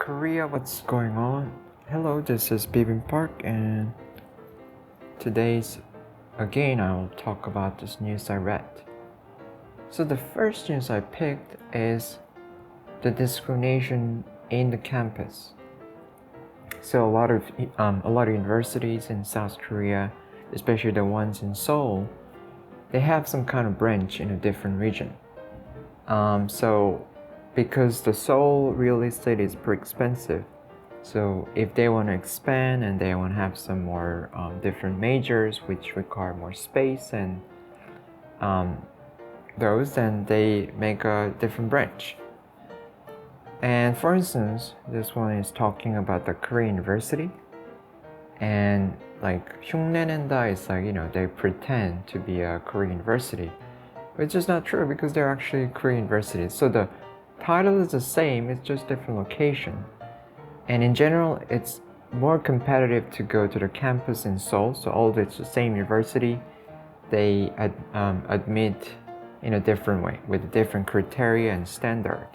Korea, what's going on? Hello, this is Bibin Park, and today's again I'll talk about this news I read. So the first news I picked is the discrimination in the campus. So a lot of universities in South Korea, especially the ones in Seoul, they have some kind of branch in a different region. So because the Seoul real estate is pretty expensive, so if they want to expand and they want to have some more different majors which require more space and those, then they make a different branch. And for instance, this one is talking about the Korean university, and like 흉내낸다 is like, they pretend to be a Korean university, which is not true because they're actually Korean universities. So the title is the same, it's just different location. And in general, it's more competitive to go to the campus in Seoul. So although it's the same university, they admit in a different way with different criteria and standard.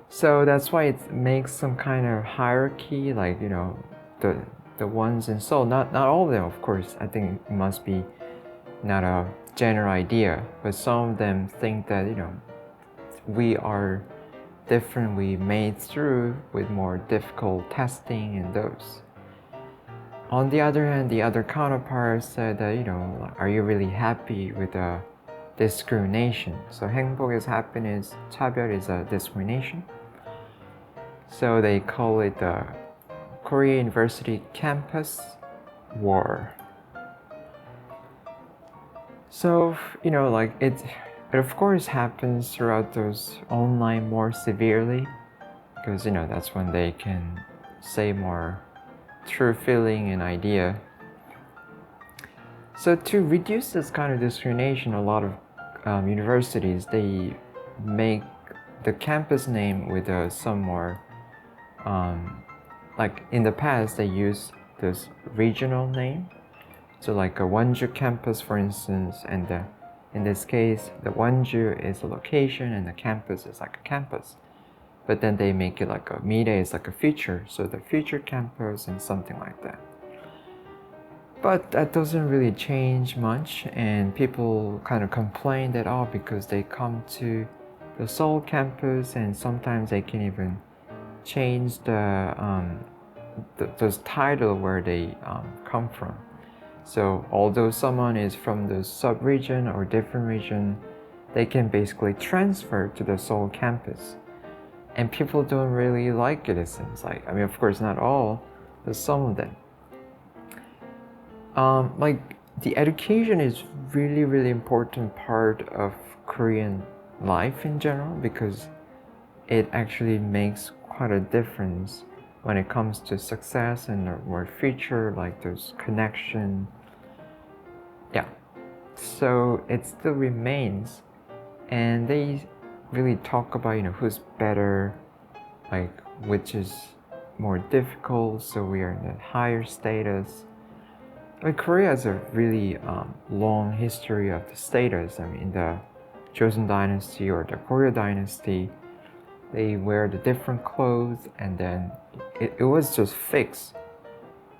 So that's why it makes some kind of hierarchy, like the ones in Seoul. Not all of them, of course. I think it must be not a general idea, but some of them think that we are different, we made through with more difficult testing and those. On the other hand, the other counterparts said that are you really happy with the discrimination? So 행복 is happiness, 차별 is a discrimination. So they call it the Korea University Campus War. So it of course happens throughout those online more severely, because that's when they can say more true feeling and idea. So to reduce this kind of discrimination, a lot of universities, they make the campus name with some more like in the past they used this regional name. So like a Wonju campus, for instance, and in this case, the Wonju is a location and the campus is like a campus. But then they make it like a Midae is like a future, so the future campus and something like that. But that doesn't really change much, and people kind of complain that because they come to the Seoul campus and sometimes they can even change those title where they come from. So although someone is from the sub-region or different region, they can basically transfer to the Seoul campus. And people don't really like it, it seems like. I mean, of course, not all, but some of them. Like the education is really, really important part of Korean life in general, because it actually makes quite a difference when it comes to success and more future, like those connection. Yeah, so it still remains, and they really talk about who's better, like which is more difficult, so we are in a higher status. Korea has a really long history of the status. I mean, in the Joseon dynasty or the Goryeo dynasty, they wear the different clothes, and then it was just fixed,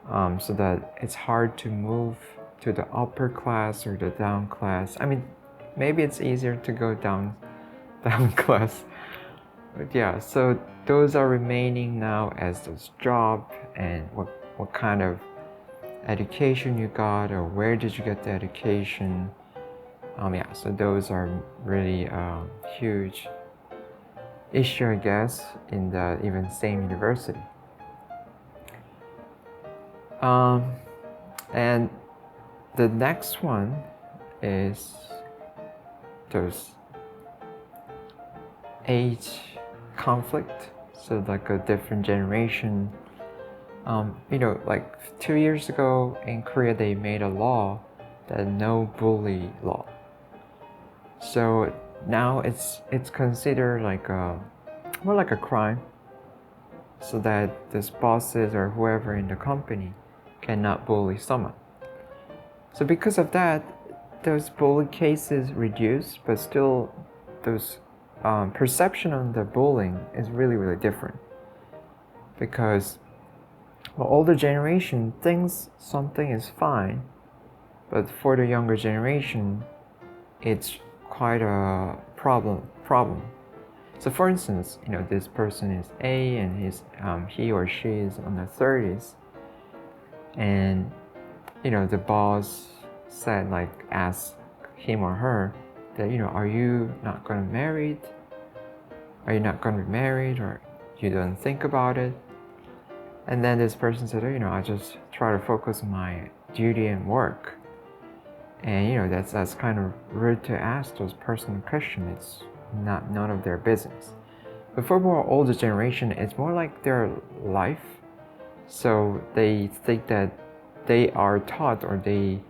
so that it's hard to move to the upper class or the down class. I mean, maybe it's easier to go down class, but yeah. So those are remaining now as those job and what kind of education you got, or where did you get the education. Yeah, so those are really huge issue, I guess, in the even same university. And the next one is those age conflict. So like a different generation. Like 2 years ago in Korea, they made a law that no bully law. So now it's considered like more like a crime, so that these bosses or whoever in the company cannot bully someone. So because of that, those bully cases reduce, but still those perception on the bullying is really, really different. because the older generation thinks something is fine, but for the younger generation, it's quite a problem. So for instance, this person is A and he or she is on their 30s, and the boss said, like, ask him or her that, are you not going to married? Are you not going to be married, or you don't think about it? And then this person said, I just try to focus on my duty and work. And that's kind of rude to ask those personal questions. It's none of their business. But for more older generation, it's more like their life. So they think that they are taught, or they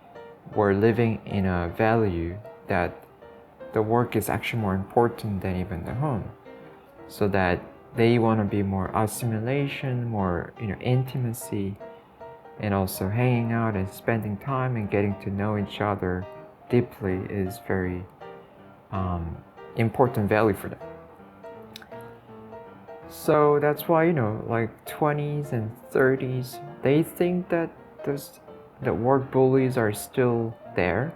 were living in a value that the work is actually more important than even the home. So that they want to be more assimilation, more intimacy, and also hanging out and spending time and getting to know each other deeply is very important value for them. So that's why like 20s and 30s, they think that the work bullies are still there,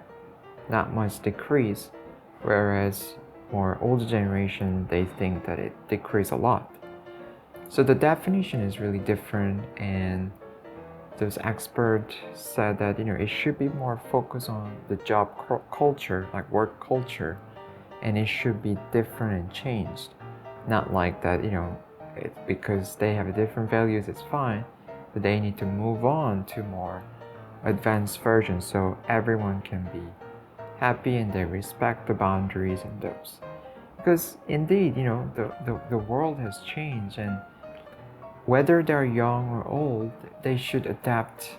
not much decrease, whereas more older generation, they think that it decreased a lot. So the definition is really different, and those experts said that it should be more focused on the job culture, like work culture, and it should be different and changed. Not like that, because they have different values, it's fine, but they need to move on to more advanced versions so everyone can be happy and they respect the boundaries and those. Because indeed, the world has changed, and whether they're young or old, they should adapt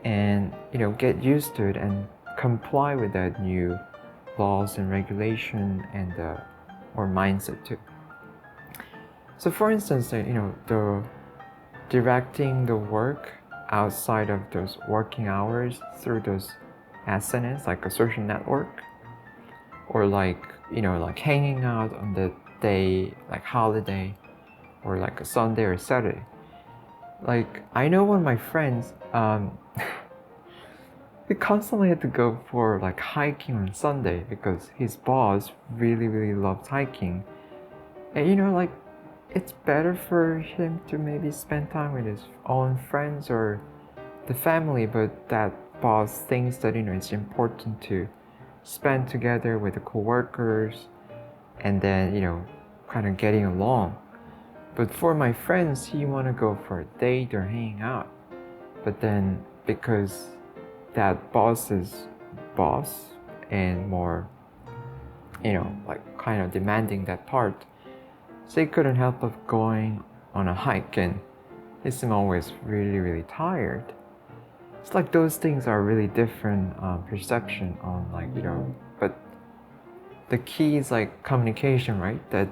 and get used to it and comply with that new laws and regulation and or mindset too. So for instance, the directing the work outside of those working hours through those SNS, like a social network, or like hanging out on the day, like holiday, or like a Sunday or Saturday. Like, I know one of my friends, he constantly had to go for like hiking on Sunday because his boss really loves hiking. And like, it's better for him to maybe spend time with his own friends or the family, but that boss thinks that it's important to spend together with the co-workers and then kind of getting along. But for my friends, he want to go for a date or hanging out, but then because that boss is boss and more like kind of demanding that part, so he couldn't help but going on a hike, and he seemed always really tired. It's like those things are really different perception on but the key is like communication, right? That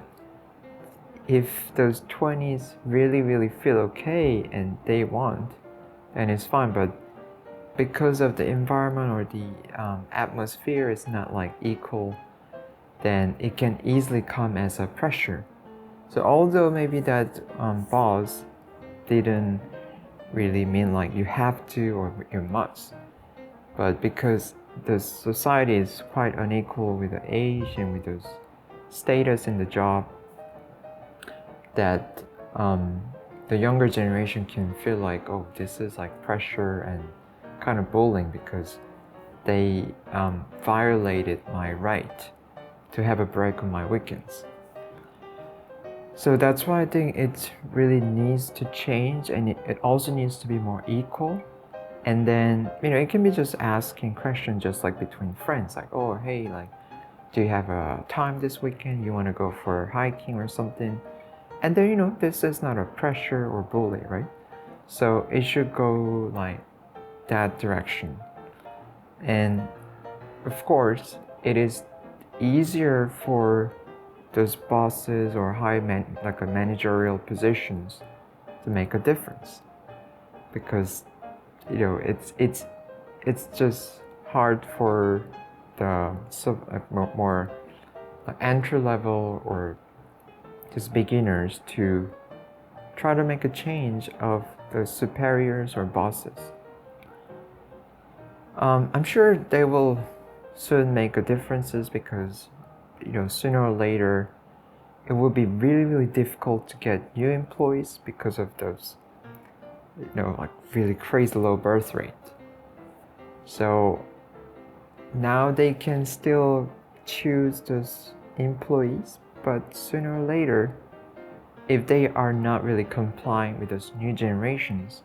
if those 20s really feel okay and they want, then it's fine. But because of the environment or the atmosphere is not like equal, then it can easily come as a pressure. So although maybe that boss didn't really mean like you have to or you must, but because the society is quite unequal with the age and with those status in the job, that the younger generation can feel like, oh, this is like pressure and kind of bullying because they violated my right to have a break on my weekends. So that's why I think it really needs to change, and it also needs to be more equal. And then it can be just asking questions just like between friends, like, oh, hey, like, do you have a time this weekend? You want to go for hiking or something? And then this is not a pressure or bully, right? So it should go like that direction. And of course, it is easier for those bosses or like a managerial positions to make a difference, because it's just hard for the more like entry level or just beginners to try to make a change of the superiors or bosses. I'm sure they will soon make a differences because, sooner or later, it will be really difficult to get new employees because of those, like really crazy low birth rate. So now they can still choose those employees, but sooner or later, if they are not really complying with those new generations,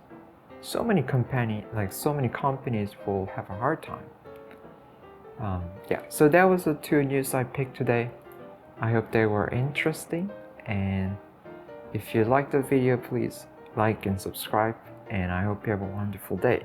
so many companies will have a hard time. So that was the two news I picked today. I hope they were interesting, and if you liked the video, please like and subscribe, and I hope you have a wonderful day.